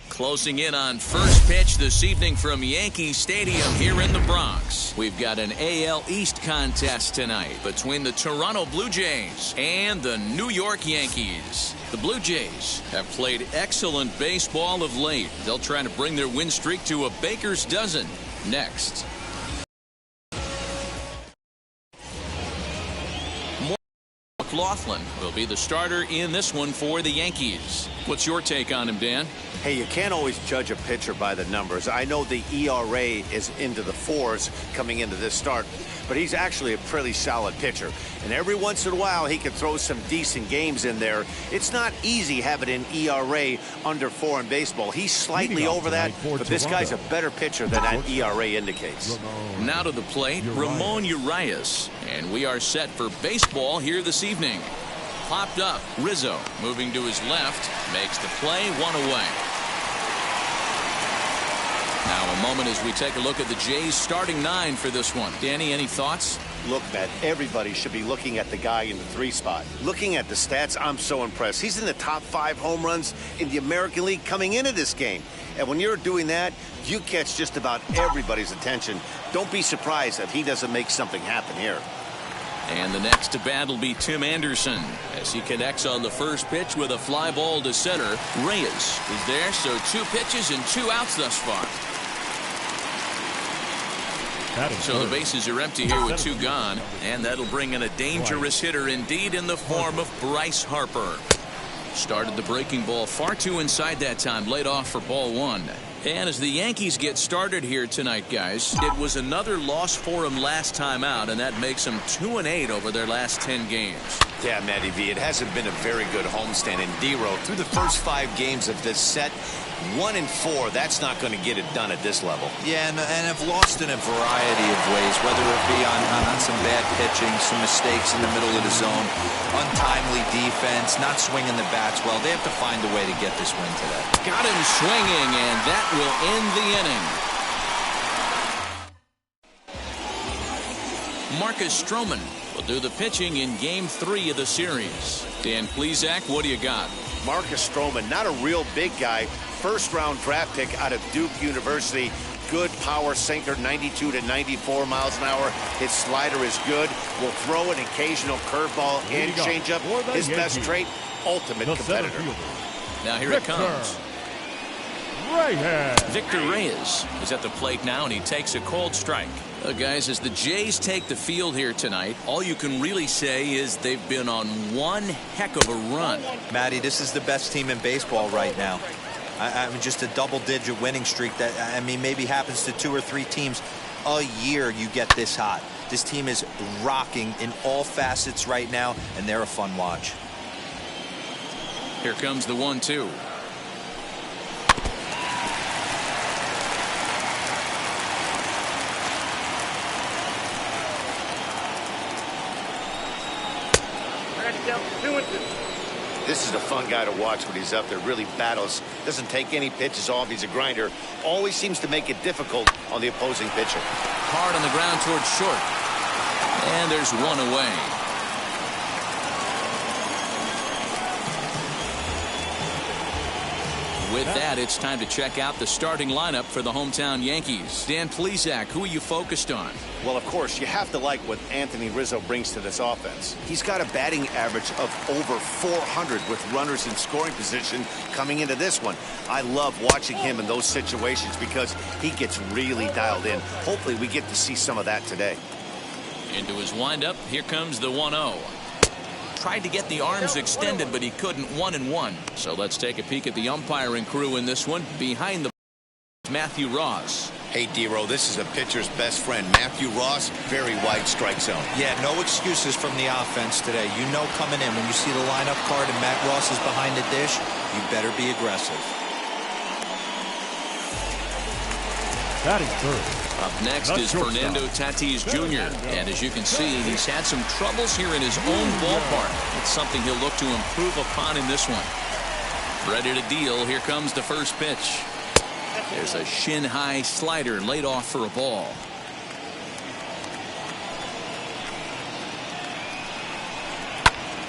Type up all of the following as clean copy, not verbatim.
Closing in on first pitch this evening from Yankee Stadium here in the Bronx. We've got an AL East contest tonight between the Toronto Blue Jays and the New York Yankees. The Blue Jays have played excellent baseball of late. They'll try to bring their win streak to a baker's dozen next. McLaughlin will be the starter in this one for the Yankees. What's your take on him, Dan? Hey, you can't always judge a pitcher by the numbers. I know the ERA is into the 4s coming into this start, but he's actually a pretty solid pitcher. And every once in a while, he can throw some decent games in there. It's not easy having an ERA under 4 in baseball. He's slightly over that, but this guy's a better pitcher than that ERA indicates. Now to the plate, Ramon Urias. And we are set for baseball here this evening. Popped up, Rizzo moving to his left, makes the play, 1 away. Now a moment as we take a look at the Jays starting 9 for this one. Danny, any thoughts? Look, Matt, everybody should be looking at the guy in the 3 spot. Looking at the stats, I'm so impressed. He's in the top 5 home runs in the American League coming into this game. And when you're doing that, you catch just about everybody's attention. Don't be surprised if he doesn't make something happen here. And the next to bat will be Tim Anderson as he connects on the first pitch with a fly ball to center. Reyes is there, so 2 pitches and 2 outs thus far. So the bases are empty here with 2 gone, and that'll bring in a dangerous hitter indeed in the form of Bryce Harper. Started the breaking ball far too inside that time, laid off for ball 1. And as the Yankees get started here tonight, guys, it was another loss for them last time out, and that makes them 2-8 over their last 10 games. Yeah, Matty V, it hasn't been a very good homestand. And D-Row, through the first 5 games of this set, 1-4, that's not going to get it done at this level. Yeah, and have lost in a variety of ways, whether it be on some bad pitching, some mistakes in the middle of the zone, untimely defense, not swinging the bats well. They have to find a way to get this win today. Got him swinging, and that will end the inning. Marcus Stroman will do the pitching in Game 3 of the series. Dan Plesac, what do you got? Marcus Stroman, not a real big guy. First-round draft pick out of Duke University. Good power sinker, 92 to 94 miles an hour. His slider is good. Will throw an occasional curveball and changeup. His best trait, ultimate competitor. Now here it comes. Victor Reyes is at the plate now, and he takes a cold strike. Guys, as the Jays take the field here tonight, all you can really say is they've been on one heck of a run. Matty, this is the best team in baseball right now. I mean, just a double-digit winning streak that, I mean, maybe happens to 2 or 3 teams a year you get this hot. This team is rocking in all facets right now, and they're a fun watch. Here comes the 1-2. This is a fun guy to watch when he's up there. Really battles. Doesn't take any pitches off. He's a grinder. Always seems to make it difficult on the opposing pitcher. Hard on the ground towards short. And there's 1 away. With that, it's time to check out the starting lineup for the hometown Yankees. Dan Plesac, who are you focused on? Well, of course, you have to like what Anthony Rizzo brings to this offense. He's got a batting average of over 400 with runners in scoring position coming into this one. I love watching him in those situations because he gets really dialed in. Hopefully, we get to see some of that today. Into his windup, here comes the 1-0. Tried to get the arms extended, but he couldn't. 1-1. So let's take a peek at the umpiring crew in this one. Behind the Matthew Ross. Hey, D-Row, this is a pitcher's best friend. Matthew Ross, very wide strike zone. Yeah, no excuses from the offense today. You know coming in, when you see the lineup card and Matt Ross is behind the dish, you better be aggressive. Batting third, Up next is Fernando Tatis Jr. And as you can see, he's had some troubles here in his own ballpark. It's something he'll look to improve upon in this one. Ready to deal. Here comes the first pitch. There's a shin-high slider laid off for a ball.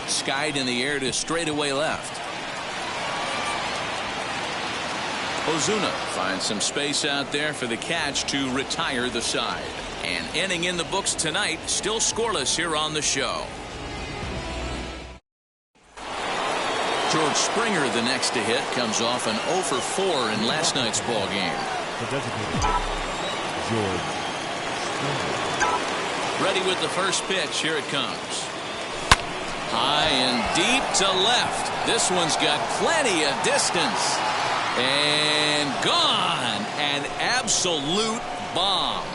Skied in the air to straightaway left. Ozuna finds some space out there for the catch to retire the side. And inning in the books tonight, still scoreless here on the show. George Springer, the next to hit, comes off an 0 for 4 in last night's ball game. Ready with the first pitch. Here it comes. High and deep to left. This one's got plenty of distance. And gone. An absolute bomb.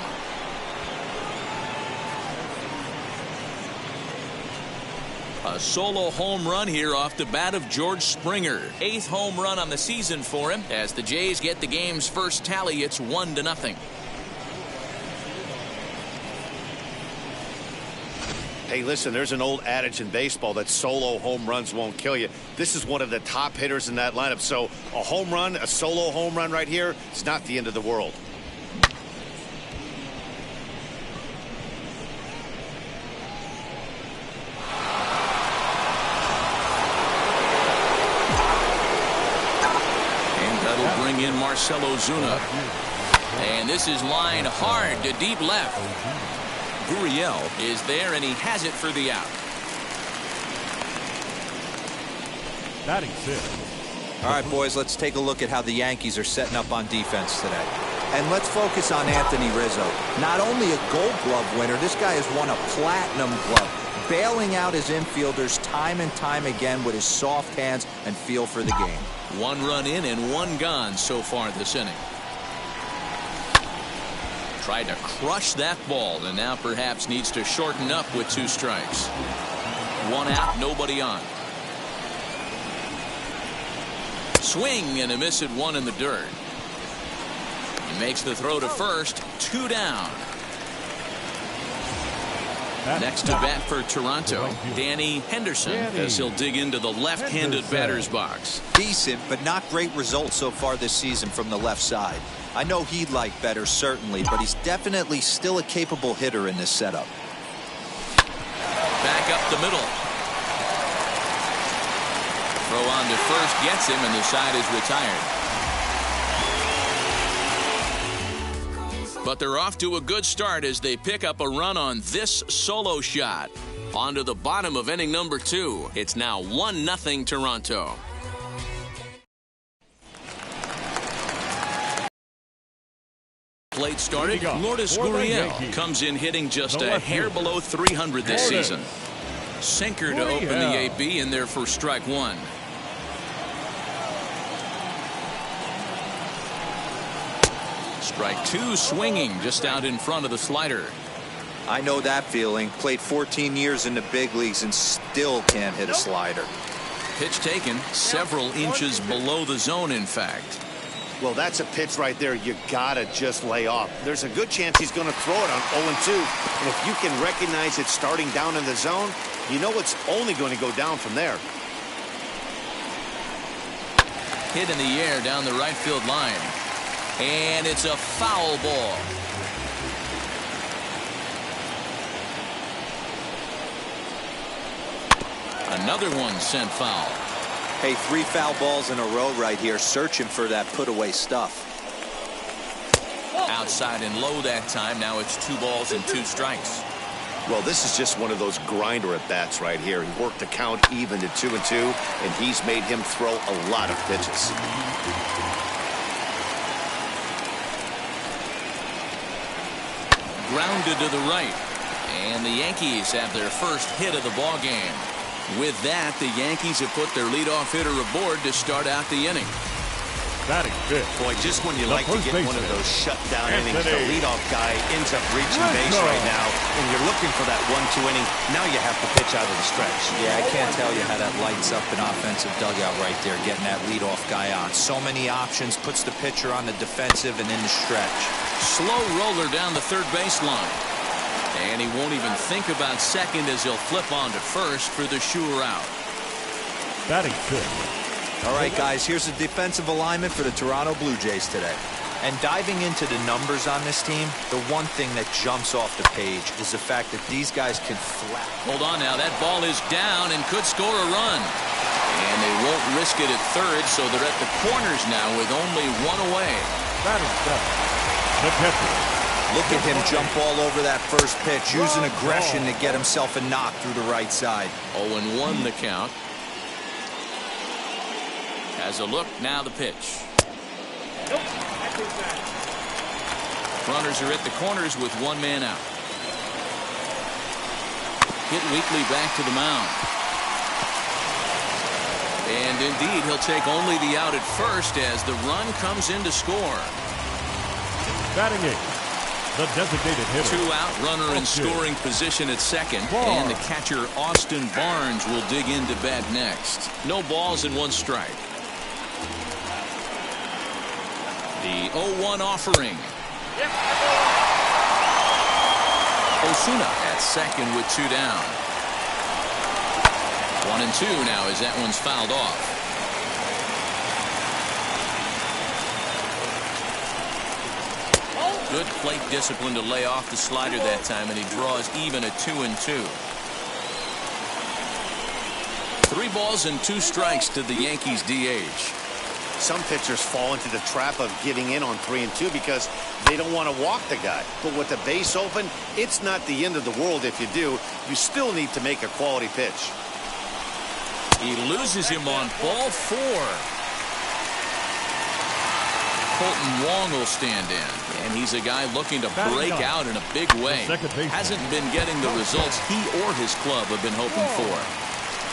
A solo home run here off the bat of George Springer. 8th home run on the season for him. As the Jays get the game's first tally, it's 1-0. Hey, listen, there's an old adage in baseball that solo home runs won't kill you. This is one of the top hitters in that lineup. So a home run, a solo home run right here, it's not the end of the world. And that'll bring in Marcell Ozuna. And this is lined hard to deep left. Gurriel is there, and he has it for the out. Batting 6. All right, boys, let's take a look at how the Yankees are setting up on defense today. And let's focus on Anthony Rizzo. Not only a Gold Glove winner, this guy has won a Platinum Glove, bailing out his infielders time and time again with his soft hands and feel for the game. 1 run in and 1 gone so far this inning. Tried to crush that ball, and now perhaps needs to shorten up with 2 strikes. 1 out, nobody on. Swing and a miss at 1 in the dirt. He makes the throw to first. 2 down. Next to bat for Toronto, Danny Henderson, as he'll dig into the left-handed batter's box. Decent, but not great results so far this season from the left side. I know he'd like better, certainly, but he's definitely still a capable hitter in this setup. Back up the middle. Throw on to first gets him, and the side is retired. But they're off to a good start as they pick up a run on this solo shot. On to the bottom of inning number 2. It's now 1-0 Toronto. Plate started. Lourdes Gurriel comes in hitting just a hair below 300 this season. Sinker to open the AB, and there for strike 1. Strike 2 swinging just out in front of the slider. I know that feeling. Played 14 years in the big leagues and still can't hit a slider. Pitch taken several inches below the zone, in fact. Well, that's a pitch right there you gotta just lay off. There's a good chance he's going to throw it on 0-2. And if you can recognize it starting down in the zone, you know it's only going to go down from there. Hit in the air down the right field line. And it's a foul ball. Another one sent foul. Hey, 3 foul balls in a row right here, searching for that put-away stuff. Outside and low that time. Now it's 2 balls and 2 strikes. Well, this is just one of those grinder at-bats right here. He worked the count even to 2-2, and he's made him throw a lot of pitches. Grounded to the right. And the Yankees have their first hit of the ball game. With that, the Yankees have put their leadoff hitter aboard to start out the inning. Batting fifth. Boy, just when you The like to first get one of baseman. those shutdown Anthony. innings, the leadoff guy ends up reaching base right now, and you're looking for that 1-2 inning. Now you have to pitch out of the stretch. Yeah, I can't tell you how that lights up an offensive dugout right there, getting that leadoff guy on. So many options, puts the pitcher on the defensive and in the stretch. Slow roller down the third baseline. And he won't even think about second as he'll flip on to first for the sure out. Batting fifth. All right, guys, here's the defensive alignment for the Toronto Blue Jays today. And diving into the numbers on this team, the one thing that jumps off the page is the fact that these guys can flat. Hold on now. That ball is down and could score a run. And they won't risk it at third, so they're at the corners now with only one away. Batting seventh. The catcher. Look at him jump all over that first pitch, using aggression to get himself a knock through the right side. 0-1 the count. Has a look, now the pitch. Runners are at the corners with one man out. Hit weakly back to the mound. And indeed, he'll take only the out at first as the run comes in to score. Batting eighth. The designated hitter. 2 out, runner in scoring position at second. And the catcher, Austin Barnes, will dig into bat next. No balls and 1 strike. The 0-1 offering. Osuna at second with 2 down. 1-2 now as that one's fouled off. Good plate discipline to lay off the slider that time, and he draws even at 2-2. 3 balls and 2 strikes to the Yankees DH. Some pitchers fall into the trap of giving in on 3-2 because they don't want to walk the guy. But with the base open, it's not the end of the world if you do. You still need to make a quality pitch. He loses him on ball 4. Colton Wong will stand in, and he's a guy looking to break out in a big way. Hasn't been getting the results he or his club have been hoping for.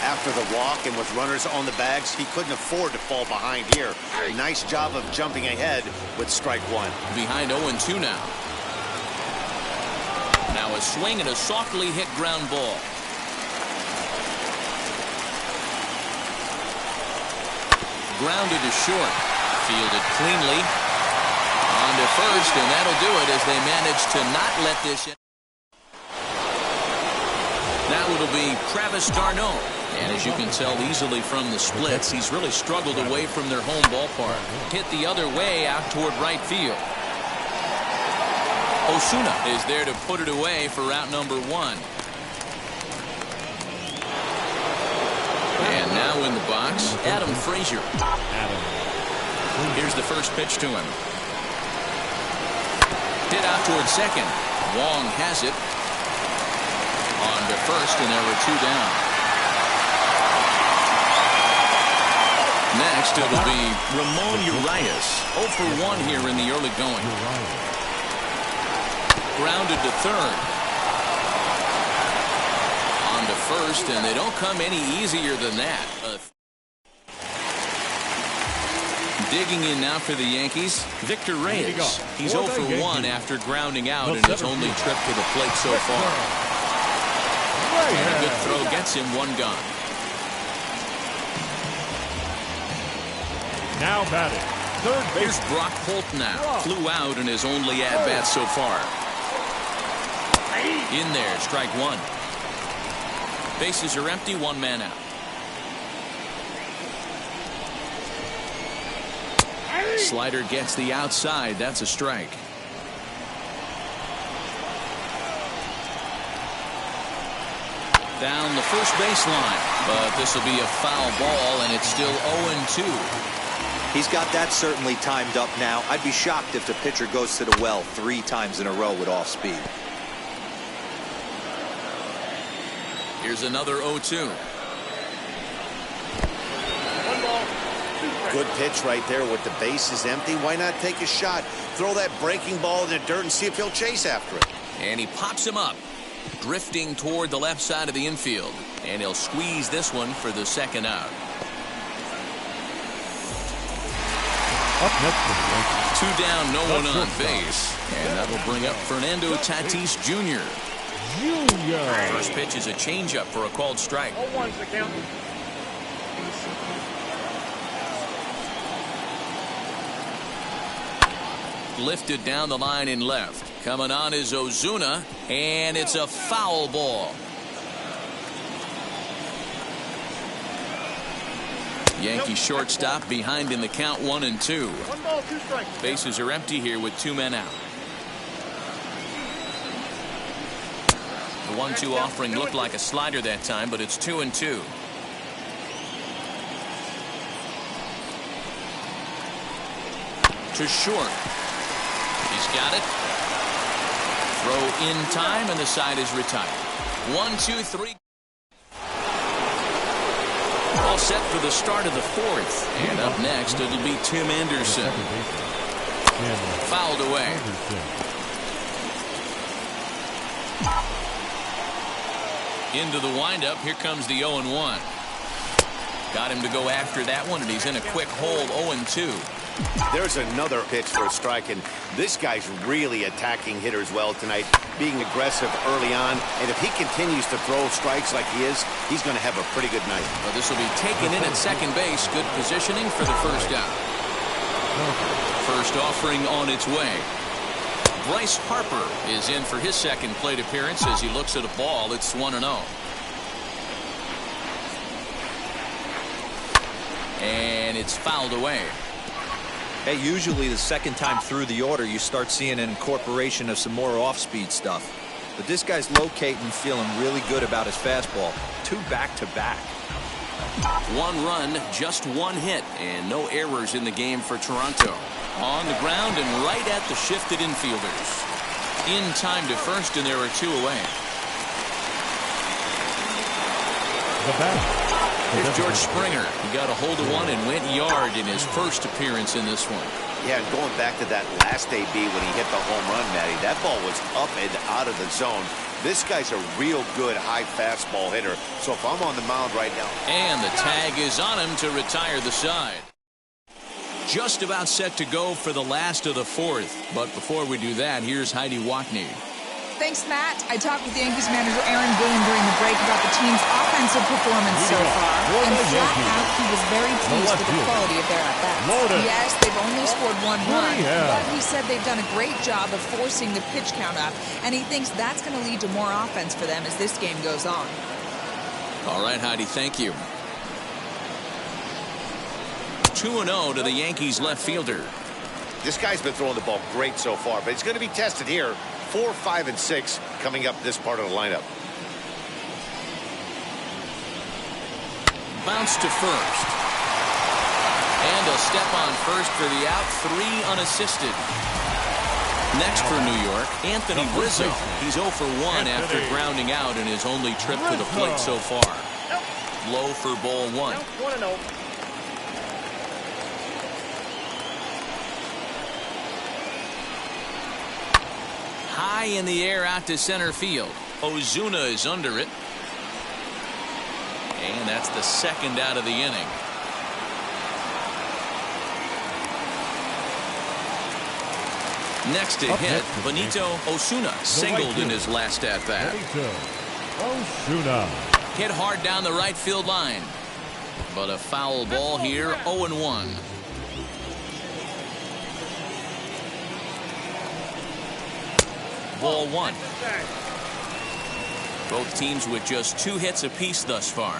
After the walk and with runners on the bags, he couldn't afford to fall behind here. Nice job of jumping ahead with strike 1. Behind 0-2 now. Now a swing and a softly hit ground ball. Grounded to short. Fielded cleanly. On to first, and that'll do it as they manage to not let this in. Now it'll be Travis d'Arnaud. And as you can tell easily from the splits, he's really struggled away from their home ballpark. Hit the other way out toward right field. Osuna is there to put it away for route number 1. And now in the box, Adam Frazier. Here's the first pitch to him. Hit out toward second. Wong has it. On to first, and there were 2 down. Next, it'll be Ramon Urias. 0 for 1 here in the early going. Grounded to third. On to first, and they don't come any easier than that. Digging in now for the Yankees, Victor Reyes. He's 0 for 1 after grounding out in his only trip to the plate so far. And a good throw gets him 1 gone. Now batting. Third base. Here's Brock Holt now. Flew out in his only at-bat so far. In there, strike 1. Bases are empty, 1 man out. Slider gets the outside. That's a strike. Down the first baseline. But this will be a foul ball, and it's still 0-2. He's got that certainly timed up now. I'd be shocked if the pitcher goes to the well 3 times in a row with off speed. Here's another 0-2. Good pitch right there with the bases empty. Why not take a shot? Throw that breaking ball in the dirt and see if he'll chase after it. And he pops him up, drifting toward the left side of the infield. And he'll squeeze this one for the second out. Up next for the Yankees. 2 down, no one on base. And that'll bring up Fernando Tatis Jr. First pitch is a changeup for a called strike. 0-1's the count. Lifted down the line in left. Coming on is Ozuna, and it's a foul ball. Yankee shortstop behind in the count 1-2. 1 ball, 2 strikes. Bases are empty here with 2 men out. The 1-2 offering looked like a slider that time, but it's 2-2. To short. He's got it. Throw in time, and the side is retired. 1-2-3. All set for the start of the 4th. And up next, it'll be Tim Anderson. Fouled away. Into the windup. Here comes the 0-1. Got him to go after that one, and he's in a quick hole. 0-2. There's another pitch for a strike, and this guy's really attacking hitters well tonight, being aggressive early on, and if he continues to throw strikes like he is, he's going to have a pretty good night. Well, this will be taken in at second base. Good positioning for the first out. First offering on its way. Bryce Harper is in for his second plate appearance as he looks at a ball. It's 1-0. And it's fouled away. Hey, usually the second time through the order, you start seeing an incorporation of some more off-speed stuff. But this guy's locating, feeling really good about his fastball. 2 back-to-back. 1 run, just 1 hit, and no errors in the game for Toronto. On the ground and right at the shifted infielders. In time to first, and there are 2 away. The bat. Here's George Springer. He got a hold of one and went yard in his first appearance in this one. Yeah, and going back to that last AB when he hit the home run, Matty, that ball was up and out of the zone. This guy's a real good high fastball hitter. So if I'm on the mound right now. And the tag is on him to retire the side. Just about set to go for the last of the 4th. But before we do that, here's Heidi Watney. Thanks, Matt. I talked with Yankees manager Aaron Boone during the break about the team's offensive performance so far. And flat out, he was very pleased with the quality of their at-bats. Yes, they've only scored 1 run, but he said they've done a great job of forcing the pitch count up, and he thinks that's going to lead to more offense for them as this game goes on. All right, Heidi, thank you. 2-0 to the Yankees left fielder. This guy's been throwing the ball great so far, but he's going to be tested here. 4, 5, and 6 coming up this part of the lineup. Bounce to first. And a step on first for the out. 3 unassisted. Next for New York, Anthony Rizzo. He's 0 for 1 after grounding out in his only trip to the plate so far. Low for ball 1. 1-0. High in the air out to center field. Ozuna is under it. And that's the second out of the inning. Next to hit, Benito Ozuna singled in his last at-bat. Ozuna. Hit hard down the right field line. But a foul ball here, 0-1. Ball 1. Both teams with just 2 hits apiece thus far.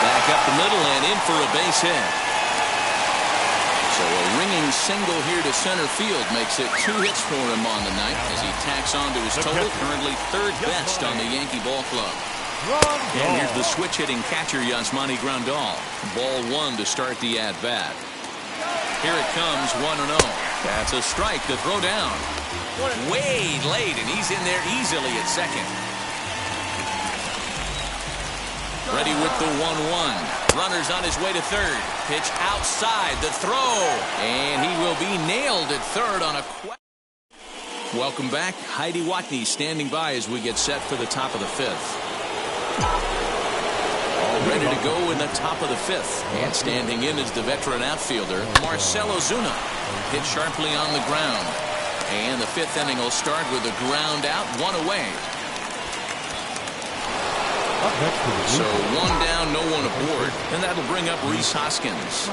Back up the middle and in for a base hit. So a ringing single here to center field makes it 2 hits for him on the night as he tacks on to his total, currently 3rd best on the Yankee ball club. And here's the switch-hitting catcher, Yasmani Grandal. Ball 1 to start the at-bat. Here it comes, 1-0. That's a strike to throw down. Way late, and he's in there easily at second. Ready with the 1-1. Runner's on his way to third. Pitch outside, the throw. And he will be nailed at third on a... Welcome back. Heidi Watney standing by as we get set for the top of the 5th. Ready to go in the top of the 5th. And standing in is the veteran outfielder, Marcell Ozuna. Hit sharply on the ground. And the 5th inning will start with a ground out, 1 away. So 1 down, no one aboard. And that'll bring up Rhys Hoskins.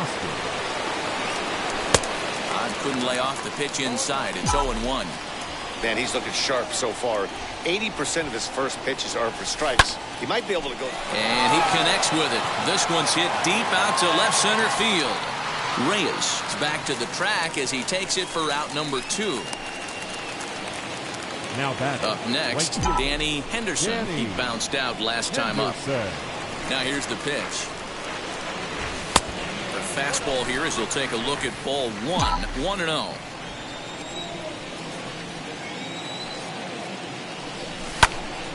Couldn't lay off the pitch inside. It's 0-1. Man, he's looking sharp so far. 80% of his first pitches are for strikes. He might be able to go. And he connects with it. This one's hit deep out to left center field. Reyes is back to the track as he takes it for out number 2. Now back. Up next, Danny Henderson. He bounced out last time up. Now here's the pitch. The fastball here as he'll take a look at ball 1. 1-0.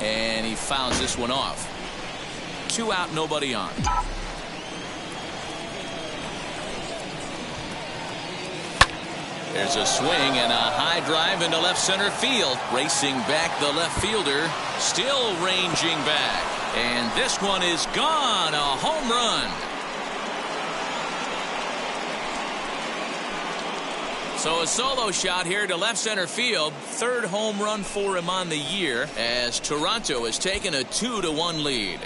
And he fouls this one off. 2 out, nobody on. There's a swing and a high drive into left center field. Racing back the left fielder. Still ranging back. And this one is gone. A home run. So a solo shot here to left center field. 3rd home run for him on the year as Toronto has taken a 2-1 lead.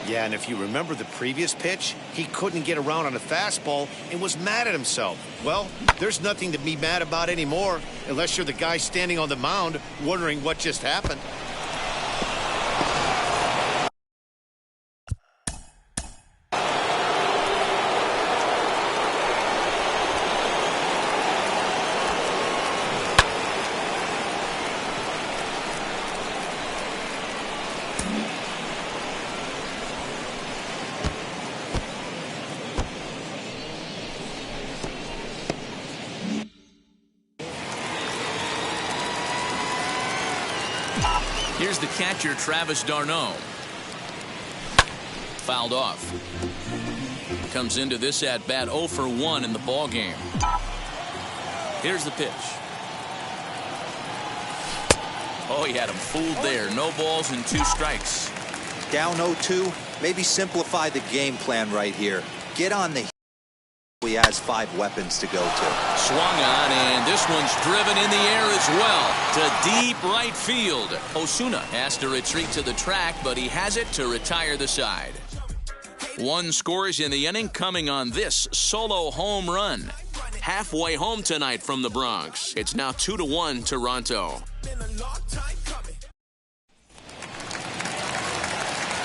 Yeah, and if you remember the previous pitch, he couldn't get around on a fastball and was mad at himself. Well, there's nothing to be mad about anymore unless you're the guy standing on the mound wondering what just happened. Here's the catcher, Travis d'Arnaud. Fouled off. Comes into this at bat 0 for 1 in the ball game. Here's the pitch. Oh, he had him fooled there. No balls and 2 strikes. Down 0-2. Maybe simplify the game plan right here. Get on the. He has 5 weapons to go to. Swung on, and this one's driven in the air as well to deep right field. Ozuna has to retreat to the track, but he has it to retire the side. 1 scores in the inning coming on this solo home run. Halfway home tonight from the Bronx. It's now 2-1 Toronto.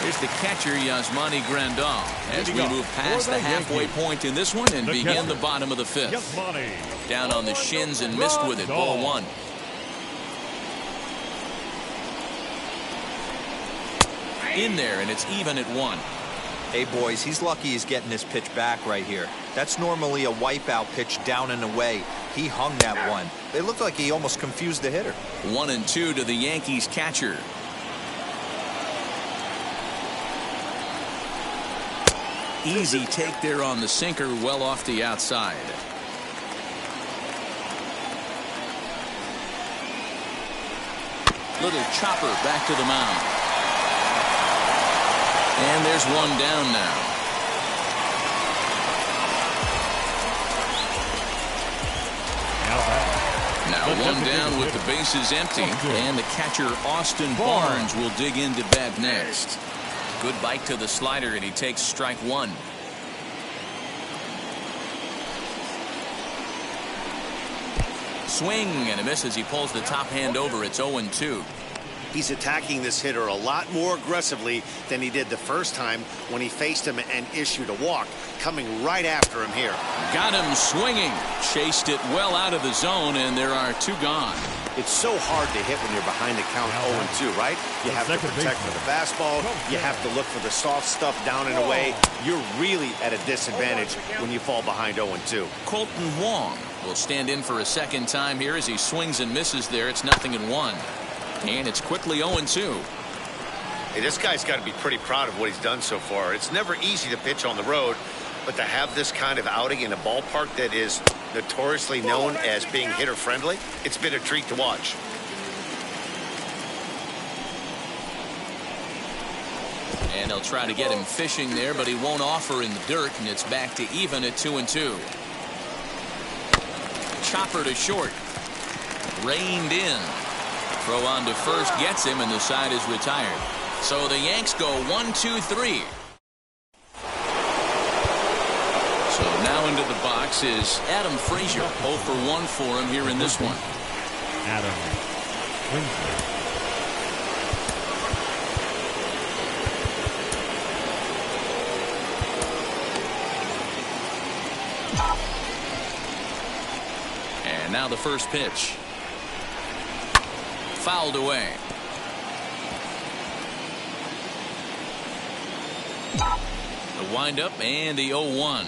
Here's the catcher, Yasmani Grandal, as we move past the halfway point in this one and begin the bottom of the 5th. Down on the shins and missed with it, ball 1. In there, and it's even at 1. Hey, boys, he's lucky he's getting this pitch back right here. That's normally a wipeout pitch down and away. He hung that one. It looked like he almost confused the hitter. 1-2 to the Yankees catcher. Easy take there on the sinker, well off the outside. Little chopper back to the mound. And there's 1 down now. Now 1 down with the bases empty. And the catcher, Austin Barnes, will dig into bat next. Good bite to the slider, and he takes strike 1. Swing and a miss as he pulls the top hand over. It's 0-2. He's attacking this hitter a lot more aggressively than he did the first time when he faced him and issued a walk. Coming right after him here. Got him swinging. Chased it well out of the zone, and there are 2 gone. It's so hard to hit when you're behind the count 0-2, right? You have to protect for the fastball. You have to look for the soft stuff down and away. You're really at a disadvantage when you fall behind 0-2. Colton Wong will stand in for a second time here as he swings and misses there. It's 0-1. And it's quickly 0-2. Hey, this guy's got to be pretty proud of what he's done so far. It's never easy to pitch on the road, but to have this kind of outing in a ballpark that is notoriously known as being hitter-friendly, it's been a treat to watch. They'll try to get him fishing there, but he won't offer in the dirt, and it's back to even at 2-2. Chopper to short. Reined in. Throw on to first gets him, and the side is retired. So the Yanks go 1-2-3. So now into the box is Adam Frazier. 0 for 1 for him here in this one. Adam Frazier. And now the first pitch. Fouled away. The windup and the 0-1.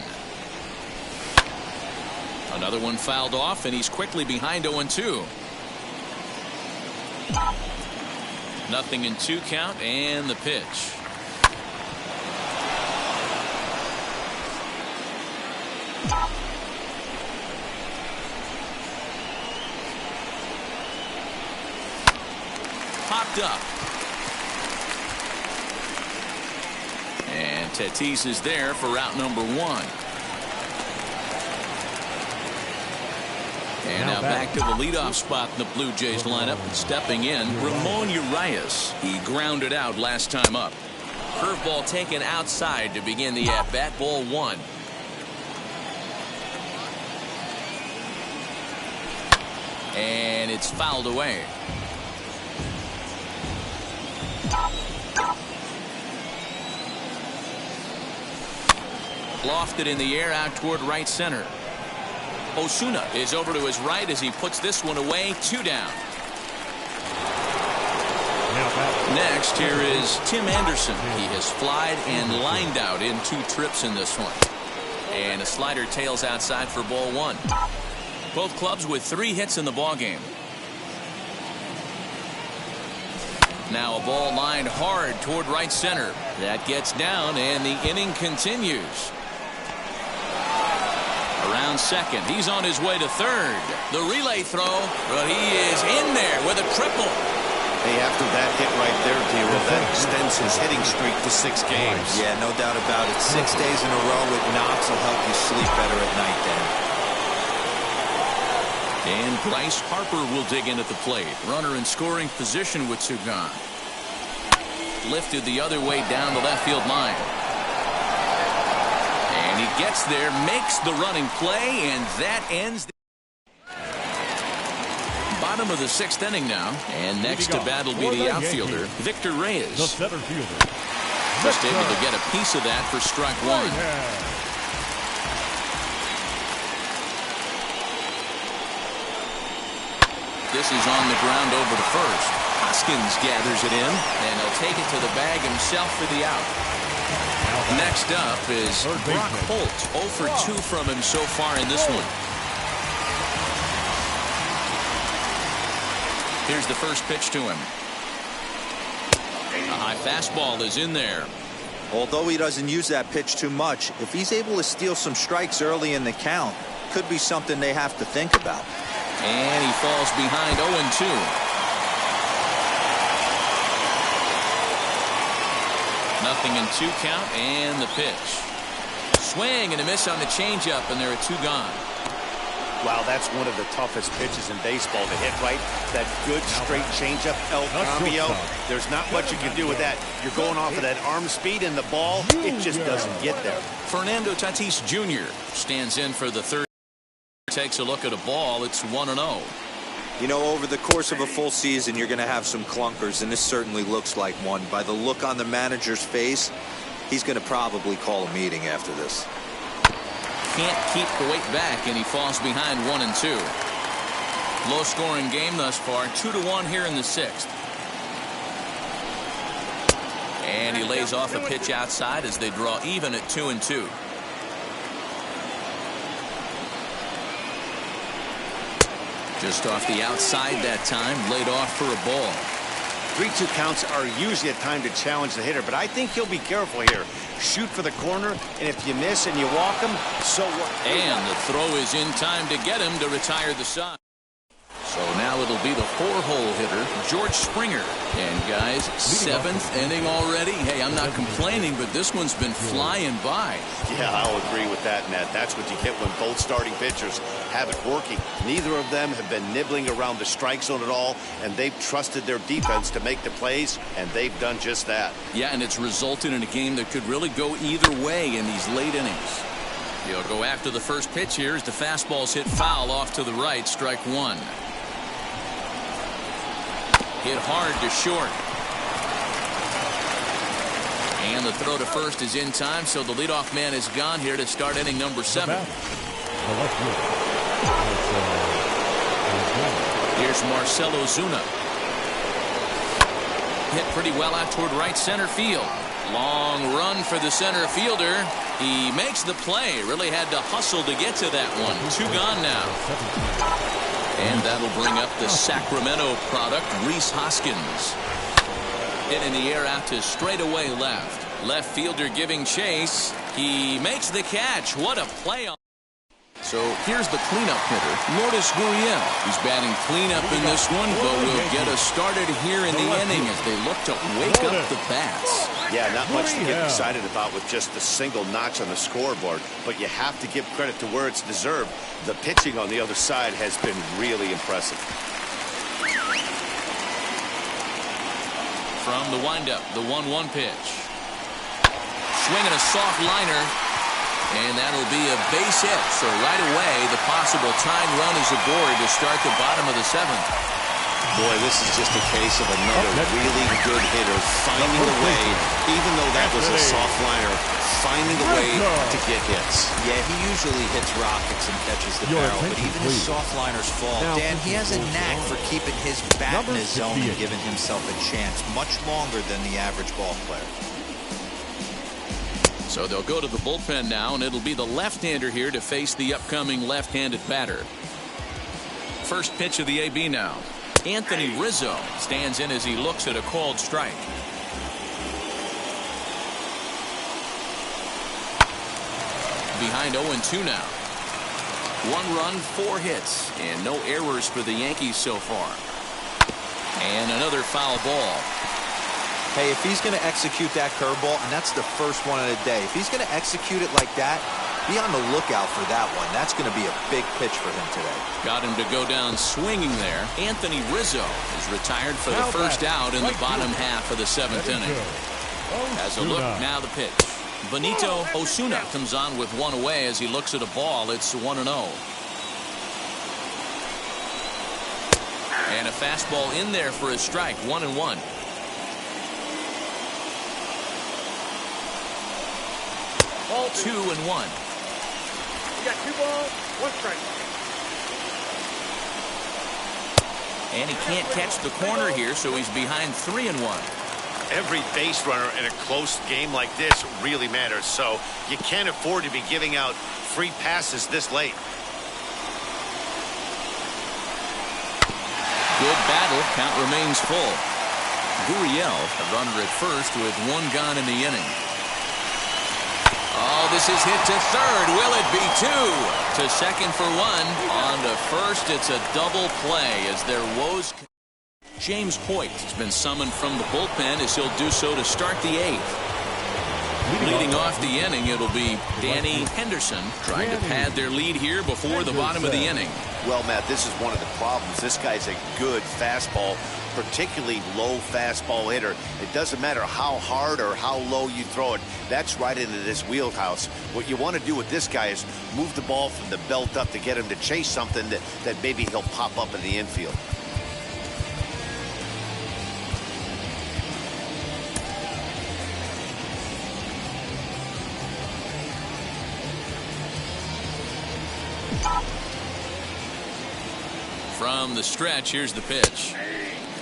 Another one fouled off, and he's quickly behind 0-2. Nothing in 2 count, and the pitch. Popped up. And Tatis is there for route number 1. And now back to the leadoff spot in the Blue Jays lineup. Stepping in, Ramon Urias. He grounded out last time up. Curveball taken outside to begin the at-bat. Ball 1. And it's fouled away. Lofted in the air out toward right center. Osuna is over to his right as he puts this one away. 2 down. Next, here is Tim Anderson. He has flied and lined out in 2 trips in this one. And a slider tails outside for ball 1. Both clubs with 3 hits in the ballgame. Now a ball lined hard toward right center. That gets down, and the inning continues. Around second. He's on his way to third. The relay throw, but he is in there with a triple. Hey, after that hit right there, D-Roll, that extends his hitting streak to 6 games. Yeah, no doubt about it. 6 days in a row with knocks will help you sleep better at night then. And Bryce Harper will dig in at the plate. Runner in scoring position with 2 gone. Lifted the other way down the left field line. And he gets there, makes the running play, and that ends the bottom of the 6th inning now. And next to bat will be the outfielder, Victor Reyes. The center fielder. Just able to get a piece of that for strike 1. This is on the ground over to first. Hoskins gathers it in, and he'll take it to the bag himself for the out. Next up is Brock Holt. 0 for 2 from him so far in this one. Here's the first pitch to him. A high fastball is in there. Although he doesn't use that pitch too much, if he's able to steal some strikes early in the count, could be something they have to think about. And he falls behind 0-2. Nothing in 2 count, and the pitch. Swing and a miss on the changeup, and there are 2 gone. Wow, that's one of the toughest pitches in baseball to hit right. That good straight changeup, El Cambio. There's not much you can do with that. You're going off of that arm speed, and the ball, it just doesn't get there. Fernando Tatis Jr. stands in for the third. Takes a look at a ball. It's 1-0. You know, over the course of a full season, you're going to have some clunkers, and this certainly looks like one. By the look on the manager's face, he's going to probably call a meeting after this. Can't keep the weight back, and he falls behind 1-2. Low-scoring game thus far, 2-1 here in the 6th. And he lays off a pitch outside as they draw even at 2-2. Just off the outside that time, laid off for a ball. 3-2 counts are usually a time to challenge the hitter, but I think he'll be careful here. Shoot for the corner, and if you miss and you walk him, so what? And the throw is in time to get him to retire the side. So now it'll be the 4-hole hitter, George Springer. And guys, 7th inning already. Hey, I'm not complaining, but this one's been flying by. Yeah, I'll agree with that, Matt. That's what you get when both starting pitchers have it working. Neither of them have been nibbling around the strike zone at all, and they've trusted their defense to make the plays, and they've done just that. Yeah, and it's resulted in a game that could really go either way in these late innings. He'll go after the first pitch here as the fastball's hit foul off to the right, strike 1. Hit hard to short. And the throw to first is in time, so the leadoff man is gone here to start inning number 7. Here's Marcell Ozuna. Hit pretty well out toward right center field. Long run for the center fielder. He makes the play. Really had to hustle to get to that one. 2 gone now. And that'll bring up the Sacramento product, Rhys Hoskins. Hit in the air out to straightaway left. Left fielder giving chase. He makes the catch. What a play. So here's the cleanup hitter, Lourdes Gurriel. He's batting cleanup in this one, but will get us started here in the inning as they look to wake up the bats. Yeah, not much to get excited about with just a single notch on the scoreboard, but you have to give credit to where it's deserved. The pitching on the other side has been really impressive. From the windup, the 1-1 pitch. Swinging a soft liner, and that'll be a base hit. So right away, the possible tying run is aboard to start the bottom of the 7th. Boy, this is just a case of another really good hitter finding a way, even though that was a soft liner, finding a way to get hits. Yeah, he usually hits rockets and catches the barrel, but even his soft liners fall. Dan, he has a knack for keeping his bat in his zone and giving himself a chance much longer than the average ball player. So they'll go to the bullpen now, and it'll be the left-hander here to face the upcoming left-handed batter. First pitch of the AB now. Anthony Rizzo stands in as he looks at a called strike. Behind 0-2 now. 1 run, 4 hits, and no errors for the Yankees so far. And another foul ball. Hey, if he's going to execute that curveball, and that's the first one of the day, if he's going to execute it like that, be on the lookout for that one. That's going to be a big pitch for him today. Got him to go down swinging there. Anthony Rizzo is retired for the first out in the bottom half of the 7th inning. As a look, now the pitch. Benito Osuna comes on with 1 away as he looks at a ball. It's 1-0. And a fastball in there for a strike. 1-1. All 2-1. You got 2 balls, 1 strike. And he can't catch the corner here, so he's behind 3-1. Every base runner in a close game like this really matters, so you can't afford to be giving out free passes this late. Good battle. Count remains full. Gurriel, a runner at first with 1 gone in the inning. Oh, this is hit to third. Will it be 2? To second for 1. On to first, it's a double play as their woes. James Hoyt has been summoned from the bullpen as he'll do so to start the 8th. Leading off the inning, it'll be Danny Henderson trying to pad their lead here before the bottom of the inning. Well, Matt, this is one of the problems. This guy's a good fastball, particularly low fastball hitter. It doesn't matter how hard or how low you throw it. That's right into this wheelhouse. What you want to do with this guy is move the ball from the belt up to get him to chase something that maybe he'll pop up in the infield. From the stretch, here's the pitch.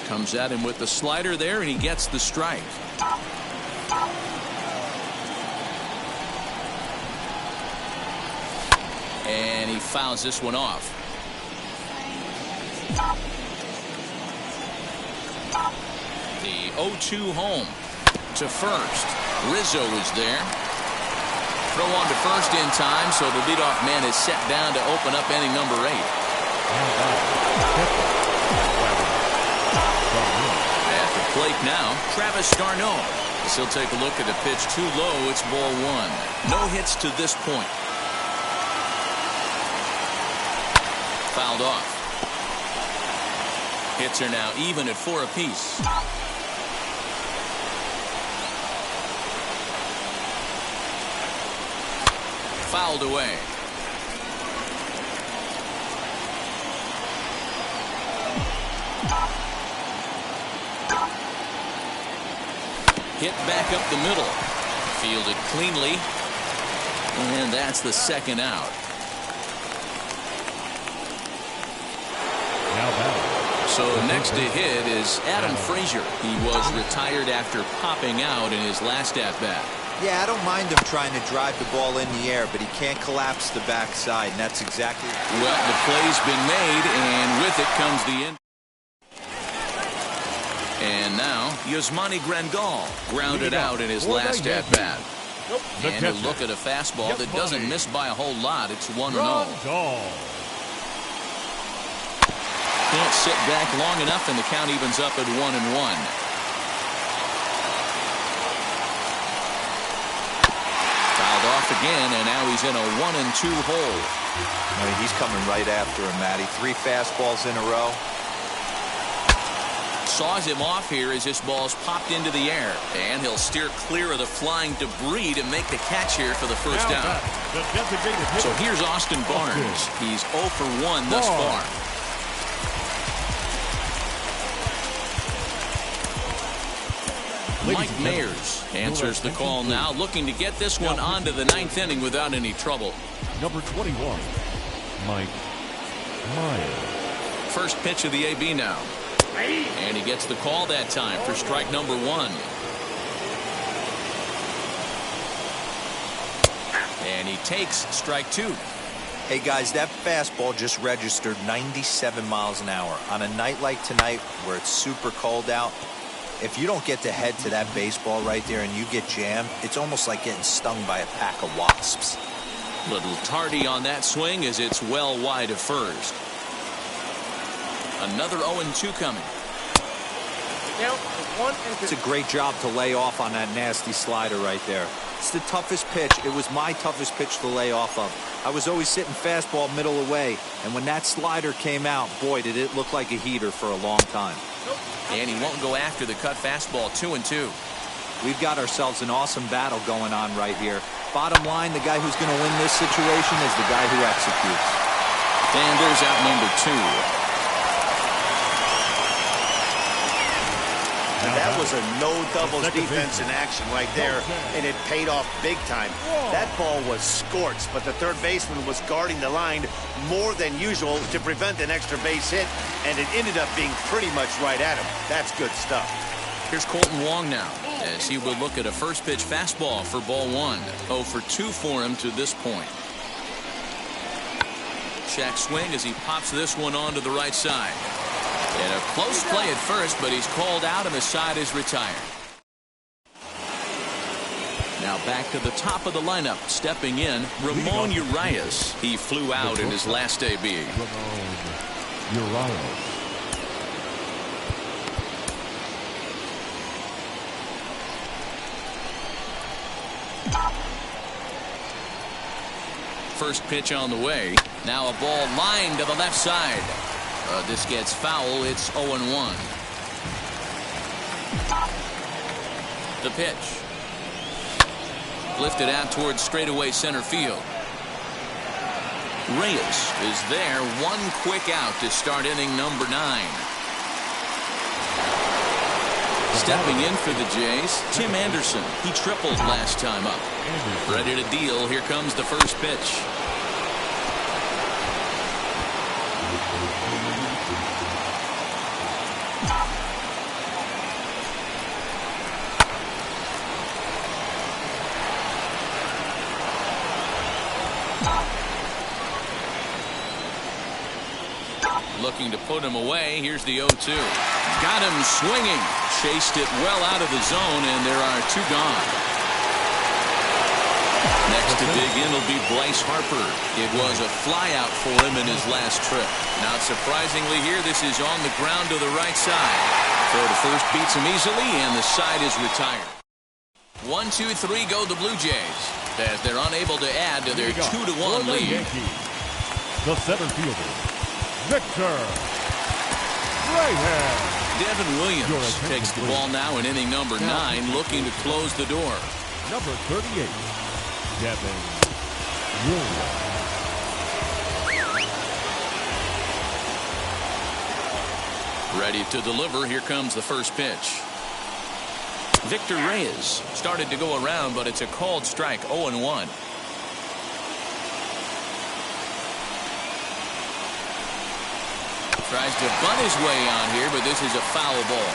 Comes at him with the slider there, and he gets the strike. And he fouls this one off. The 0-2 home to first. Rizzo is there. Throw on to first in time, so the leadoff man is set down to open up inning number 8. At the plate now, Travis d'Arnaud. As he'll take a look at the pitch too low. It's ball one. No hits to this point. Fouled off. Hits are now even at 4 apiece. Fouled away. Hit back up the middle. Fielded cleanly. And that's the second out. So next to hit is Adam Frazier. He was retired after popping out in his last at-bat. Yeah, I don't mind him trying to drive the ball in the air, but he can't collapse the backside, and that's exactly... Well, the play's been made, and with it comes the in. And now, Yasmani Grandal grounded out in his last at-bat. And a look at a fastball that doesn't miss by a whole lot. It's 1-0. Can't sit back long enough, and the count evens up at 1-1. Off again, and now he's in a 1-2 hole. I mean, he's coming right after him, Matty. 3 fastballs in a row. Saws him off here as this ball's popped into the air, and he'll steer clear of the flying debris to make the catch here for the first down. So here's Austin Barnes. He's 0 for 1 thus far. Mike Mayers answers the call now, looking to get this one on to the 9th inning without any trouble. Number 21, Mike Myers. First pitch of the AB now. And he gets the call that time for strike number 1. And he takes strike 2. Hey, guys, that fastball just registered 97 miles an hour. On a night like tonight where it's super cold out, if you don't get to head to that baseball right there and you get jammed, it's almost like getting stung by a pack of wasps. Little tardy on that swing as it's well wide of first. Another 0-2 coming. It's a great job to lay off on that nasty slider right there. It's the toughest pitch. It was my toughest pitch to lay off of. I was always sitting fastball middle away, and when that slider came out, boy, did it look like a heater for a long time. And he won't go after the cut fastball. 2-2. We've got ourselves an awesome battle going on right here. Bottom line, the guy who's going to win this situation is the guy who executes. And there's out number 2. That was a no doubles defense in action right there, and it paid off big time. That ball was scorched, but the third baseman was guarding the line more than usual to prevent an extra base hit, and it ended up being pretty much right at him. That's good stuff. Here's Colton Wong now, as he will look at a first pitch fastball for ball 1. 0 for 2 for him to this point. Check swing as he pops this one onto the right side. And a close play at first, but he's called out and the side is retired. Now back to the top of the lineup, stepping in, Ramon Urias. He flew out in his last AB. Urias. First pitch on the way. Now a ball lined to the left side. This gets foul. It's 0-1. The pitch. Lifted out towards straightaway center field. Reyes is there. One quick out to start inning number 9. Stepping in for the Jays, Tim Anderson. He tripled last time up. Ready to deal. Here comes the first pitch. Looking to put him away. Here's the 0-2. Got him swinging. Chased it well out of the zone, and there are 2 gone. Next Next to dig in will be Bryce Harper. It was a flyout for him in his last trip. Not surprisingly here, this is on the ground to the right side. Throw to first beats him easily, and the side is retired. 1, 2, 3 go the Blue Jays, as they're unable to add to their 2-1 lead. Yankees, the center fielder, Victor Graham. Devin Williams takes the ball now in inning number 9, looking to close the door. Number 38, Devin Williams. Ready to deliver. Here comes the first pitch. Victor Reyes started to go around, but it's a called strike, 0-1. Tries to bunt his way on here, but this is a foul ball.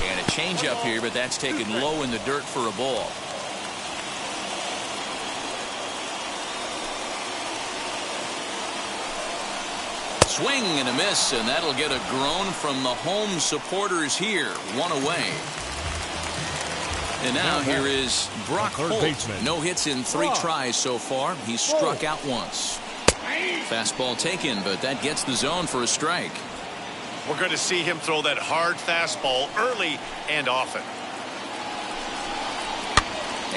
And a changeup here, but that's taken low in the dirt for a ball. Swing and a miss, and that'll get a groan from the home supporters here. 1 away. And now here is Brock Holt. No hits in 3 tries so far. He's struck out once. Fastball taken, but that gets the zone for a strike. We're going to see him throw that hard fastball early and often.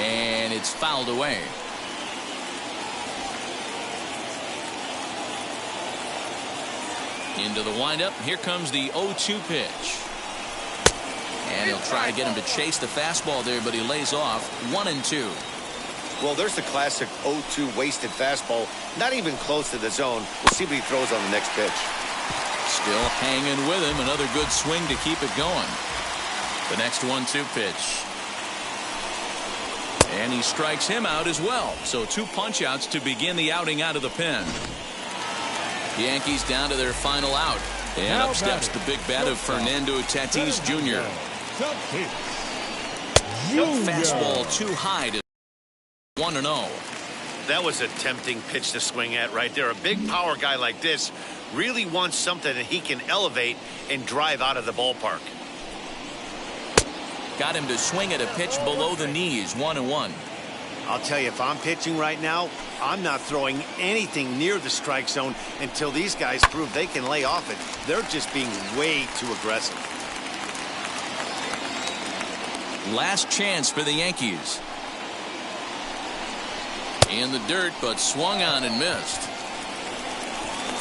And it's fouled away. Into the windup. Here comes the 0-2 pitch. And he'll try to get him to chase the fastball there, but he lays off. 1-2. Well, there's the classic 0-2 wasted fastball. Not even close to the zone. We'll see what he throws on the next pitch. Still hanging with him. Another good swing to keep it going. The next 1-2 pitch. And he strikes him out as well. So 2 punch outs to begin the outing out of the pen. The Yankees down to their final out. And up steps the big bat of Fernando Tatis Jr. Fastball too high to 1-0. That was a tempting pitch to swing at right there. A big power guy like this really wants something that he can elevate and drive out of the ballpark. Got him to swing at a pitch below the knees. 1-1. I'll tell you, if I'm pitching right now, I'm not throwing anything near the strike zone until these guys prove they can lay off it. They're just being way too aggressive. Last chance for the Yankees. In the dirt, but swung on and missed.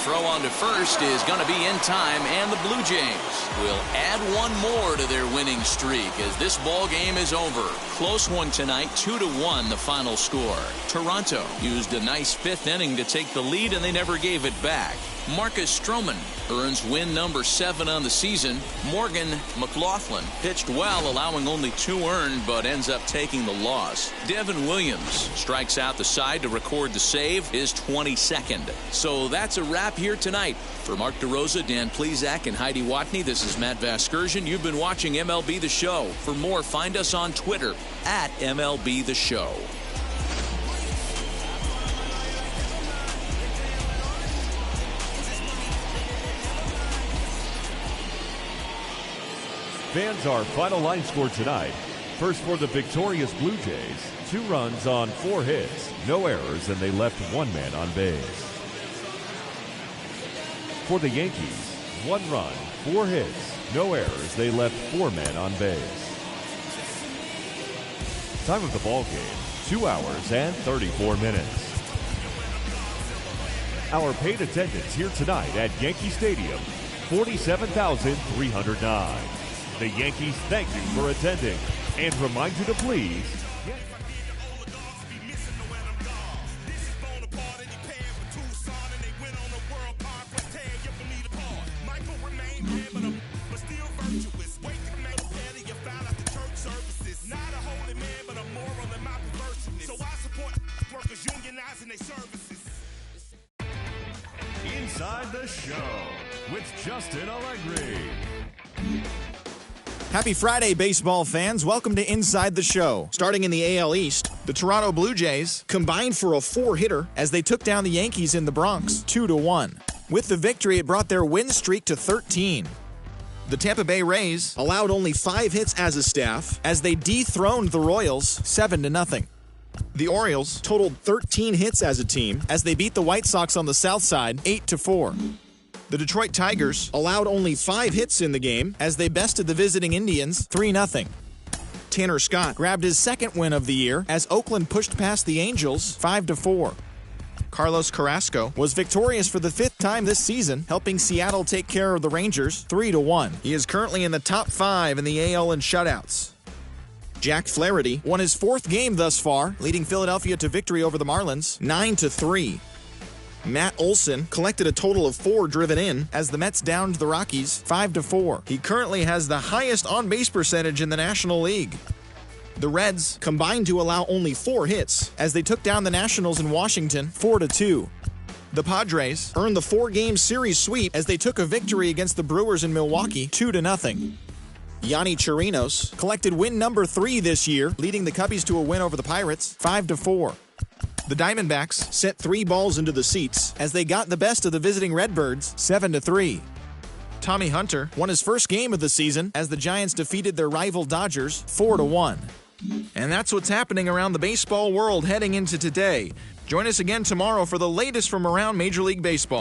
Throw on to first is going to be in time, and the Blue Jays will add 1 more to their winning streak as this ball game is over. Close one tonight, 2-1 the final score. Toronto used a nice 5th inning to take the lead, and they never gave it back. Marcus Stroman earns win number 7 on the season. Morgan McLaughlin pitched well, allowing only 2 earned, but ends up taking the loss. Devin Williams strikes out the side to record the save, his 22nd. So that's a wrap here tonight. For Mark DeRosa, Dan Plesac, and Heidi Watney, this is Matt Vasgersian. You've been watching MLB The Show. For more, find us on Twitter at MLB The Show. Fans, our final line score tonight. First for the victorious Blue Jays, 2 runs on 4 hits, no errors, and they left 1 man on base. For the Yankees, 1 run, 4 hits, no errors, they left 4 men on base. Time of the ball game, 2 hours and 34 minutes. Our paid attendance here tonight at Yankee Stadium, 47,309. The Yankees thank you for attending and remind you to please Inside the Show with Justin Allegri. Happy Friday, baseball fans. Welcome to Inside the Show. Starting in the AL East, the Toronto Blue Jays combined for a 4-hitter as they took down the Yankees in the Bronx 2-1. With the victory, it brought their win streak to 13. The Tampa Bay Rays allowed only 5 hits as a staff as they dethroned the Royals 7-0. The Orioles totaled 13 hits as a team as they beat the White Sox on the south side 8-4. The Detroit Tigers allowed only 5 hits in the game as they bested the visiting Indians 3-0. Tanner Scott grabbed his second win of the year as Oakland pushed past the Angels 5-4. Carlos Carrasco was victorious for the 5th time this season, helping Seattle take care of the Rangers 3-1. He is currently in the top 5 in the AL in shutouts. Jack Flaherty won his 4th game thus far, leading Philadelphia to victory over the Marlins 9-3. Matt Olson collected a total of 4 driven in as the Mets downed the Rockies 5-4. He currently has the highest on-base percentage in the National League. The Reds combined to allow only 4 hits as they took down the Nationals in Washington 4-2. The Padres earned the 4-game series sweep as they took a victory against the Brewers in Milwaukee 2-0. Yanni Chirinos collected win number 3 this year, leading the Cubbies to a win over the Pirates 5-4. The Diamondbacks sent 3 balls into the seats as they got the best of the visiting Redbirds 7-3. Tommy Hunter won his first game of the season as the Giants defeated their rival Dodgers 4-1. And that's what's happening around the baseball world heading into today. Join us again tomorrow for the latest from around Major League Baseball.